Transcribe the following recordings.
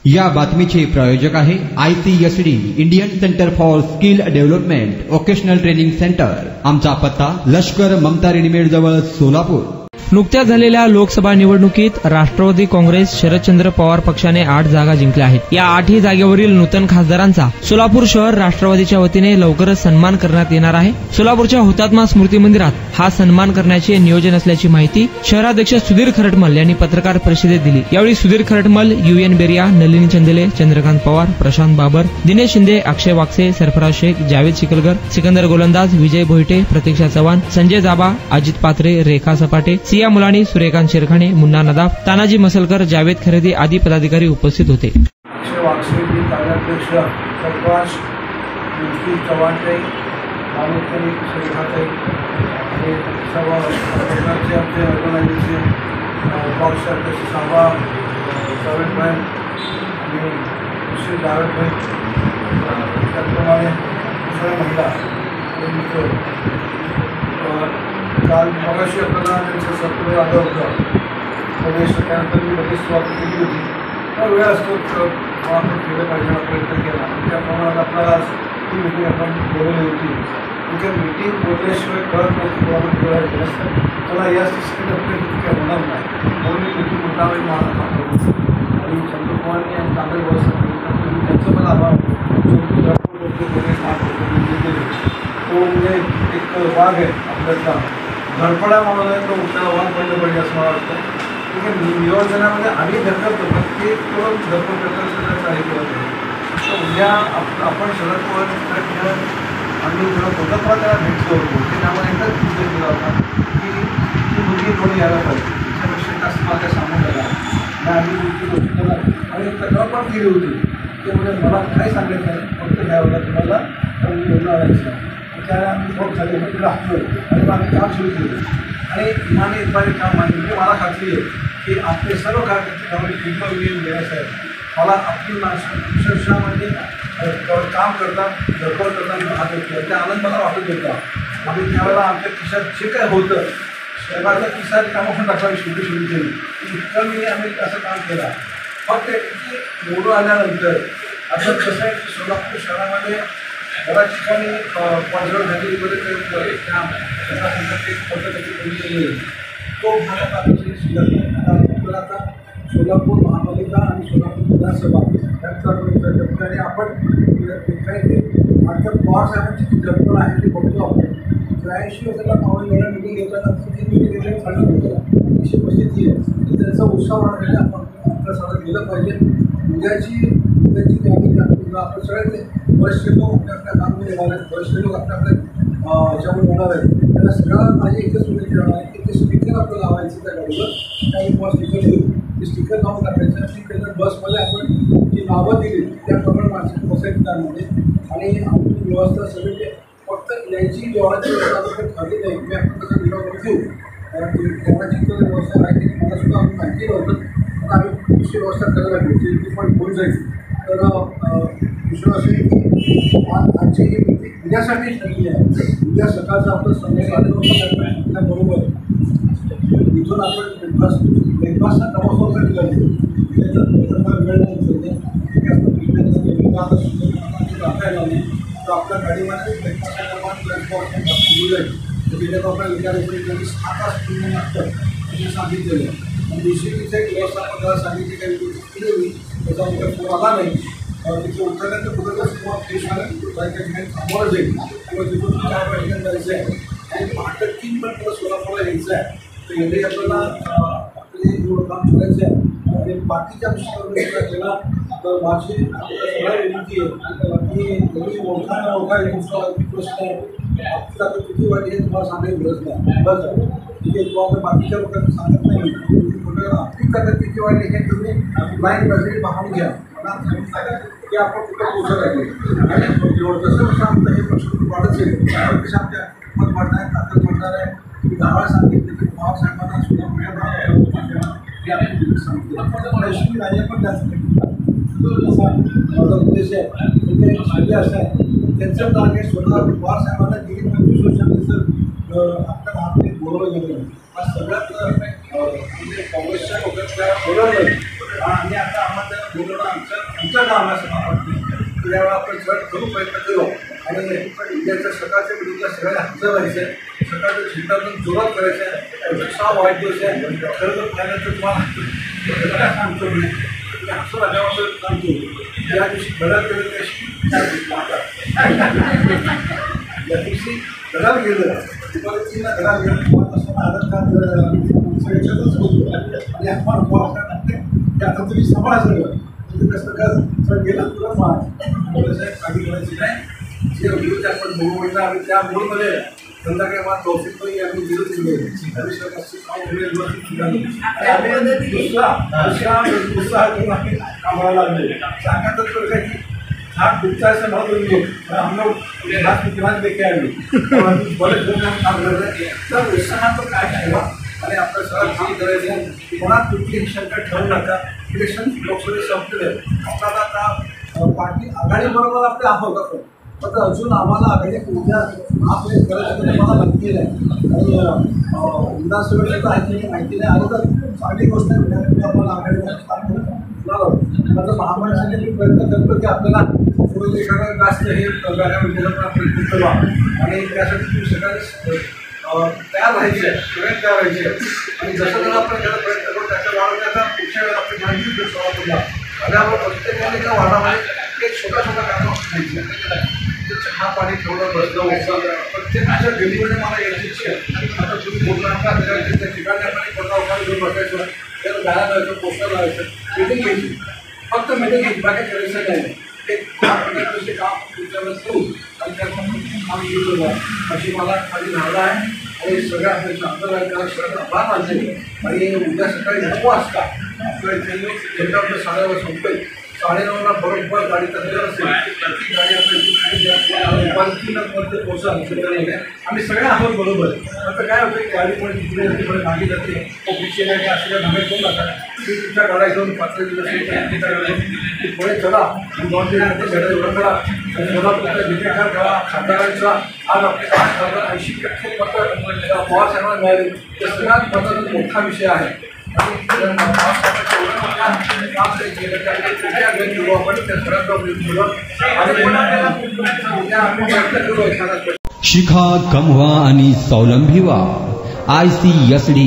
या बातमीचे प्रायोजक आहे ICSD Indian centre for skill development vocational training centre. आमचा पत्ता लष्कर ममता रेडीमेड जवळ सोलापूर। नुकत्याच झालेल्या लोकसभा निवडणुकीत राष्ट्रवादी काँग्रेस शरदचंद्र पवार पक्षाने 8 जागा जिंकल्या आहेत। या 8ही जागेवरील नूतन खासदारांचा सोलापूर शहर राष्ट्रवादीच्या वतीने लवकरच सन्मान करण्यात येणार आहे। सोलापूरच्या हुतात्मा स्मृती मंदिरात हा सन्मान करण्याचे नियोजन असल्याची माहिती शहराध्यक्ष सुधीर खरटमल यांनी पत्रकार परिषदेत दिली। यावेळी सुधीर खरटमल, UN बेरिया, नलिनी चंदेले, चंद्रकांत पवार, प्रशांत बाबर, दिनेश शिंदे, अक्षय वाकसे, सरफराज शेख, जावेद शिकलगर, सिकंदर गोलंदाज, विजय भोईटे, प्रतीक्षा चव्हाण, संजय जाबा, अजित पात्रे, रेखा सपाटे, सिया मुलानी, सूर्यकांत शेरखाने, मुन्ना नदाफ, तानाजी मसलकर, जावेद खरेदी आदी पदाधिकारी उपस्थित होते। अक्षय वाकसे, कार्याध्यक्ष सरफराज, चव्हाणताई, मालुकताई, शेखाताई आणि सर्व प्रकारचे आमचे ऑर्गनायझेशन पक्ष अध्यक्ष साबा, जावेदभाई आणि श्री जावेदभाई, त्याचप्रमाणे सर्व महिला काल मगाशी आपल्याला त्यांचं सत्तर आलं होतं प्रदेश, त्यानंतर मी लगेच स्वागत केली होती। तर वेळ असतो आपण केलं पाहिजे, प्रयत्न केला, त्याप्रमाणे आपल्याला आज ती मीटिंग आपण बोलवली होती। तिथे मीटिंग बोलल्याशिवाय कळत नाही आपण बोलायचं नसतं, त्याला या सिस्टम आपल्या किती काय होणार नाही म्हणून मी मीटिंग मुद्दावे मला थांबवली आणि चंद्रकुमारनी आणि तांबे व्यवस्था त्यांचं मला आभार तो म्हणजे एक वाघ आहे आपल्याचा धडपडा म्हणून आहे, तो त्याला वाघ पडलं पाहिजे असं मला वाटतं। ठीक आहे, नियोजनामध्ये आम्ही धरतो प्रत्येक धरपड करता काही करत नाही। तर उद्या आपण शरद पवार आम्ही जेव्हा कोल्हापुरात त्याला भेटलो होतो ते आम्हाला एकदाच उद्देश दिला होता की ती मुलगी कोणी यायला पाहिजे, त्याच्यापेक्षा जास्त मला सांगून द्यायला नाही। आम्ही तुमची गोष्टी केला आणि तक्रार पण केली होती, त्यामुळे मला काय सांगायचं नाही, फक्त घ्यावं तुम्हाला योजना आणायचं त्याला बहुत झाले म्हणजे राहतो आणि मग आम्ही काम सुरू केलं आणि इमाने इतबारे काम मांडले। म्हणजे मला खात्री आहे की आपले सर्व कार्यकर्ते त्यामुळे कृपा येऊन देण्याचं आहे। मला आपली माणसं अक्षरशः म्हणजे काम करतात, धडपड करताना भाग घेतला, त्या आनंद मला वाटत होता। आम्ही त्यावेळेला आमच्या खिशात जे काय होतं शहराच्या खिशात कामं टाकावी शेवटी सुरू केली, इतकं मी आम्ही असं काम केलं। फक्त निवडून आल्यानंतर आता कसं आहे की सोलापूर शहरामध्ये बऱ्याच ठिकाणी पाचगड घाटीमध्ये काम तो भारत आपल्याशी शिल्लक आहे। आता सोलापूर महापालिका आणि सोलापूर विधानसभा यांचा ठिकाणी आपण काही मात्र पवार साहेबांची कल्पना आहे ती बघतो आपण 83 वर्षाला पावन वेळा मिटिंग घेताना 3 मिटिंग घेतल्या चालू होतं अशी परिस्थिती आहे। त्याचा उत्साह वाढवण्यासाठी आपण आपलं सगळं गेलं पाहिजे। उद्याची गाडी आपण सगळे वरिष्ठ लोक आपल्या कामगिरी येणार आहेत, वरिष्ठ लोक आपल्या याच्यावर होणार आहेत, त्याला सगळ्यांना माझी एकच विनंती राहणार आहे की ते स्टिकर आपल्याला लावायचं त्या गाडीवर, काही किंवा स्टिकर देऊ ते स्टिकर लावून टाकायचं आणि त्याच्या बसमध्ये आपण जी नावं दिली त्याप्रमाणे माणसाची बसायची त्यामध्ये आणि आपली व्यवस्था सगळी फक्त यायची जेवणाची व्यवस्था आपण ठरली नाही मी आपण कसं विभाग देऊ जेवणाची व्यवस्था माहिती की मला सुद्धा आम्ही माहिती नव्हतं, आता आम्ही दुसरी व्यवस्था करायला लागली ती पण होऊन जाईल। तर दुसरं असेल की आजची ही मीटिंग उद्यासाठी ठरली आहे। उद्या सकाळचं आपलं संध्याकाळी बरोबर इथून आपण ब्रेकफास्टचा प्रवासासाठी लागले त्याच्यात वेळ नाही टाकायला आली तर आपल्या गाडीमध्ये ब्रेकफास्टचा बोलू जाईल तर त्याच्यात आपल्या विचारायचं त्यांनी 6 तास पूर्ण लागतं असं सांगितलेलं आणि दुसरी तिथे एक व्यवस्था आपण त्याला सांगितली काही गोष्टी केली होती त्याचा उद्या फोन आला नाही तिथे उतरल्यानंतर कुठं किंवा फ्रेश आलं त्या ठिकाणी थांबवलं जाईल किंवा तिथून 4 ठिकाणी जायचं आहे आणि 5 पण तुला सोलापूरला यायचं आहे तर याने आपल्याला आपले एवढं काम करायचं आहे आणि बाकीच्या गोष्टी केला तर माझी सगळ्या विनंती आहे की तुम्ही मोठा एक प्रश्न आहे आपला किती वाईट हे तुम्हाला सांगायची गरज नाही बस आहे ठीक आहे किंवा आपण बाकीच्या लोकांना सांगत नाही आपली करतात किती वाईट हे तुम्ही लाईन बाजरी पाहून घ्या मला सांगितलं की आपण कुठं पोचत आहे आणि जसं कसं आमचं हे प्रश्न वाढत जाईल कसं आमच्या मत वाढणार आहे ताकद वाढणार आहे मी गावाला सांगितलं की पवार साहेबांना सुद्धा हे आपण सांगितलं पैसे राजा पण असा माझा उद्देश आहे असं आहे त्यांचं टार्गेट स्वतः पवार साहेबांना गेली 25 वर्षानंतर आपल्या भारताने बोलवलं गेलं सगळ्यात म्हणजे काँग्रेसच्या लोकांना बोलवलं आणि आता आम्हाला बोलवणं आमच्या काम आहे असं मला वाटतं. त्यावेळेला आपण करू प्रयत्न करू आणि इंडियाच्या सकाळच्या विरुद्ध सगळ्या हजर व्हायचं आहे. सकाळच्या झेंडातून जोरात करायचं आहे. 6 वाईट दिवस आहे. खरं तर पाहिलं तर तुम्हाला सांगतो मी हसून आल्यावर सांगतो त्या दिवशी घरात गेलं त्या दिवशी घरात गेलं तिला घरात गेलं तुम्हाला आदर का याच्यातच बोलतो आणि आपण आता तुम्ही समाजाचं कसं गेला तुला काही करायची नाही. जे विरोध आपण मूळ आम्ही त्या मूळमध्ये संध्याकाळी मला तौफिकही आम्ही विरोध केले आम्हाला लागले सांगायचं तर काय की हा तुमचा असं नव्हतं हम लोग रात किमान देखे आले बरेच लोक काम करत तर उत्साहाचं काय ठेवा आणि आपलं सगळं काम करायचं कोणात कुठलीही शंका ठेवू नका. इलेक्शन लोकसभेत संपले आपल्याला आता पार्टी आघाडीबरोबर आपले आहोत आपण पण अजून आम्हाला आघाडी उद्या आपले करायचं मला माहिती नाही आणि विधानसभेचं आहे माहिती नाही आलं तर चांगली गोष्ट आहे. आपण आघाडीमध्ये काम करू माझं महामंडळासाठी मी प्रयत्न करतो की आपल्याला थोडं एखादं जास्त हे प्रयत्न करा आणि त्यासाठी तुम्ही सगळ्यांनी तयार व्हायचे सगळ्यात तयार व्हायचे आणि जसं जर आपण त्याला प्रयत्न करू त्याच्या वाढवण्याचा पुढच्या वेळेला आपली माहिती सुरुवात आल्यावर प्रत्येकाने त्या वाढामध्ये एक छोटा कामं खायचे चहा पाणी ठेवणं बसलं प्रत्येकाच्या गलीमध्ये मला यायची इच्छा आहे. आता तुम्ही बोलला त्या ठिकाणी आपण कोणता घेऊन बसायचं त्याला गायला जायचं पोस्टर लावायचं मिटिंग घ्यायची फक्त मिटिंग घ्यायची बाकी करायचं नाही. एक प्रकारचे काम तुमच्यावर करू आणि त्यापासून काम घेऊन जा अशी मला माझी धारणा आहे आणि सगळ्या आपल्या शांतरायला सगळं आभार मानते. आणि उद्या सकाळी 9 वाजता आपल्या झेंडावर साड्यावर संपेल 9:30ला बरोबर गाडी तयार असेल ती गाडी आपल्या पालखीमध्ये पोहोचाल आम्ही सगळे आहोत बरोबर. आता काय होतं की गाडी पण तिकडे तिकडे मागे जाते ऑफिसचे नाही असं नव्हे करू नका. ती तुमच्या गाड्या घेऊन 5 दिवस पुढे चला 2 दिवसांची झेंडा एवढं करा मला तुमच्या जिल्ह्यात करा खासदारांचा आज आपले 80% मतं पवार साहेबांना मिळाले ते सगळ्यात महत्त्वाचा मोठा विषय आहे. शिखा कमवा आणि स्वावलंबी व्हा. ICSD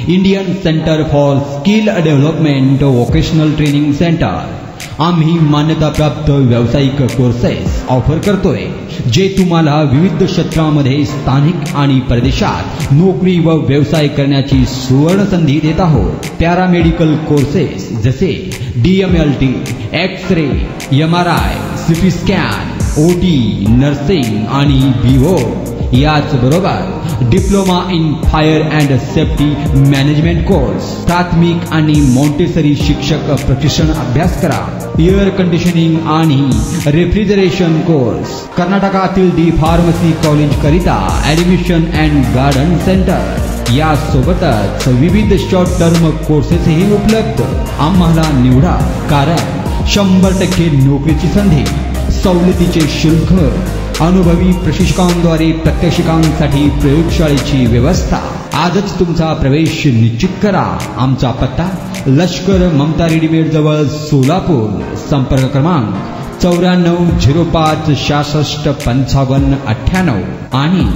Indian centre for skill development vocational training centre आम्ही मान्यताप्राप्त व्यावसायिक कोर्सेस ऑफर करतोय जे तुम्हाला विविध क्षेत्रामध्ये स्थानिक आणि परदेशात नोकरी व व्यवसाय करण्याची सुवर्ण संधी देत आहोत. पॅरामेडिकल कोर्सेस जसे DMLT, X-ray, MRI, CT scan, OT, nursing आणि BO. याचबरोबर diploma in fire and safety management course, प्राथमिक आणि मॉन्टेसरी शिक्षक प्रशिक्षण अभ्यास करा. एअर कंडिशनिंग आणि रेफ्रिजरेशन कोर्स, कर्नाटकातील डी फार्मसी कॉलेज करिता ऍडमिशन अँड गार्डन सेंटर. यासोबतच विविध शॉर्ट टर्म कोर्सेसही उपलब्ध. आम्हाला निवडा कारण 100% नोकरीची संधी, सवलतीचे शुल्क, अनुभवी प्रशिक्षकांद्वारे प्रात्यक्षिकांसाठी प्रयोगशाळेची व्यवस्था. आजच तुमचा प्रवेश निश्चित करा. आमचा पत्ता लष्कर ममता रेडीमेड जवळ सोलापूर. संपर्क क्रमांक 9405 66 55 98 आणि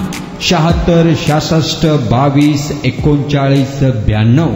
76 66 22 39 92.